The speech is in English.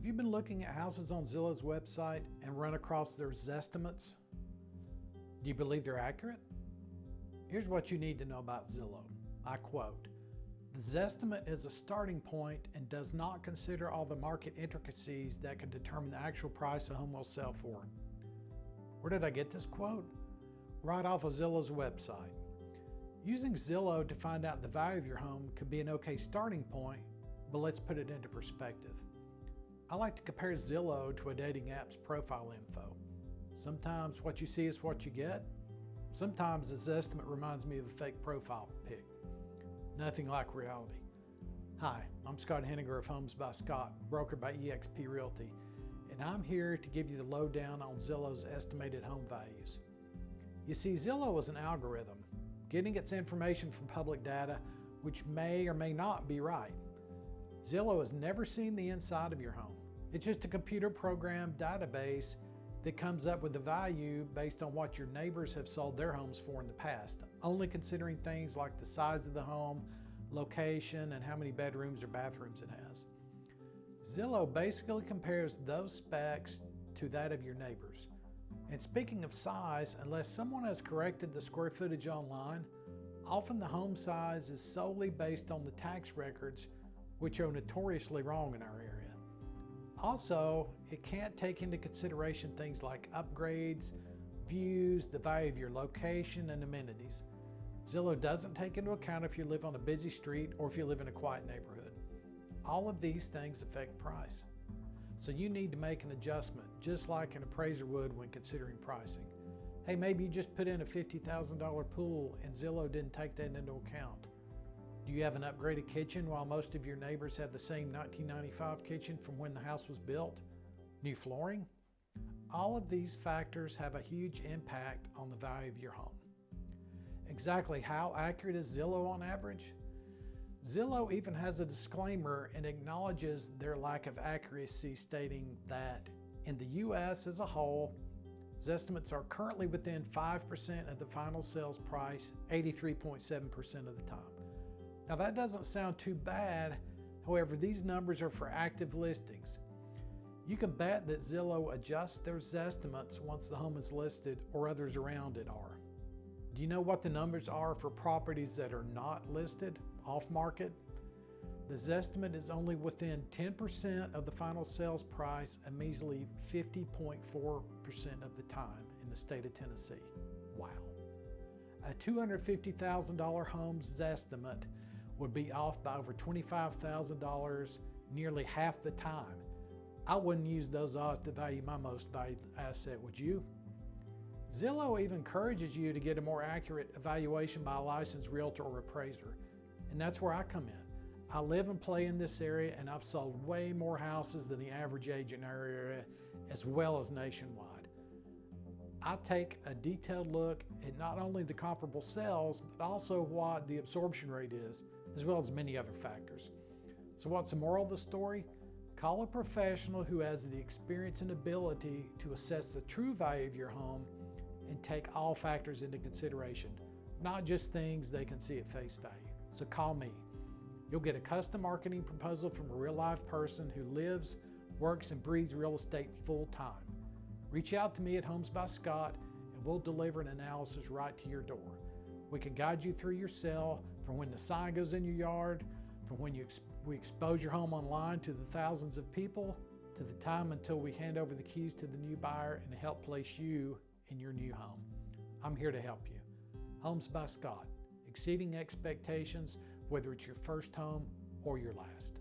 Have you been looking at houses on Zillow's website and run across their Zestimates? Do you believe they're accurate? Here's what you need to know about Zillow. I quote, "The Zestimate is a starting point and does not consider all the market intricacies that can determine the actual price a home will sell for." Where did I get this quote? Right off of Zillow's website. Using Zillow to find out the value of your home could be an okay starting point, but let's put it into perspective. I like to compare Zillow to a dating app's profile info. Sometimes what you see is what you get. Sometimes this estimate reminds me of a fake profile pic. Nothing like reality. Hi, I'm Scott Henninger of Homes by Scott, brokered by eXp Realty, and I'm here to give you the lowdown on Zillow's estimated home values. You see, Zillow is an algorithm, getting its information from public data, which may or may not be right. Zillow has never seen the inside of your home. It's just a computer program database that comes up with a value based on what your neighbors have sold their homes for in the past, only considering things like the size of the home, location, and how many bedrooms or bathrooms it has. Zillow basically compares those specs to that of your neighbors. And speaking of size, unless someone has corrected the square footage online, often the home size is solely based on the tax records, which are notoriously wrong in our area. Also, it can't take into consideration things like upgrades, views, the value of your location, and amenities. Zillow doesn't take into account if you live on a busy street or if you live in a quiet neighborhood. All of these things affect price. So you need to make an adjustment, just like an appraiser would when considering pricing. Hey, maybe you just put in a $50,000 pool and Zillow didn't take that into account. Do you have an upgraded kitchen while most of your neighbors have the same 1995 kitchen from when the house was built? New flooring? All of these factors have a huge impact on the value of your home. Exactly how accurate is Zillow on average? Zillow even has a disclaimer and acknowledges their lack of accuracy, stating that in the US as a whole, Zestimates are currently within 5% of the final sales price 83.7% of the time. Now that doesn't sound too bad. However, these numbers are for active listings. You can bet that Zillow adjusts their Zestimates once the home is listed or others around it are. Do you know what the numbers are for properties that are not listed, off market? The Zestimate is only within 10% of the final sales price a measly 50.4% of the time in the state of Tennessee. Wow. A $250,000 home's Zestimate would be off by over $25,000 nearly half the time. I wouldn't use those odds to value my most valued asset, would you? Zillow even encourages you to get a more accurate evaluation by a licensed realtor or appraiser, and that's where I come in. I live and play in this area, and I've sold way more houses than the average agent in our area, as well as nationwide. I take a detailed look at not only the comparable sales, but also what the absorption rate is, as well as many other factors. So what's the moral of the story? Call a professional who has the experience and ability to assess the true value of your home and take all factors into consideration, not just things they can see at face value. So call me. You'll get a custom marketing proposal from a real life person who lives, works, and breathes real estate full time. Reach out to me at Homes by Scott and we'll deliver an analysis right to your door. We can guide you through your sale from when the sign goes in your yard, from when we expose your home online to the thousands of people, to the time until we hand over the keys to the new buyer and help place you in your new home. I'm here to help you. Homes by Scott, exceeding expectations, whether it's your first home or your last.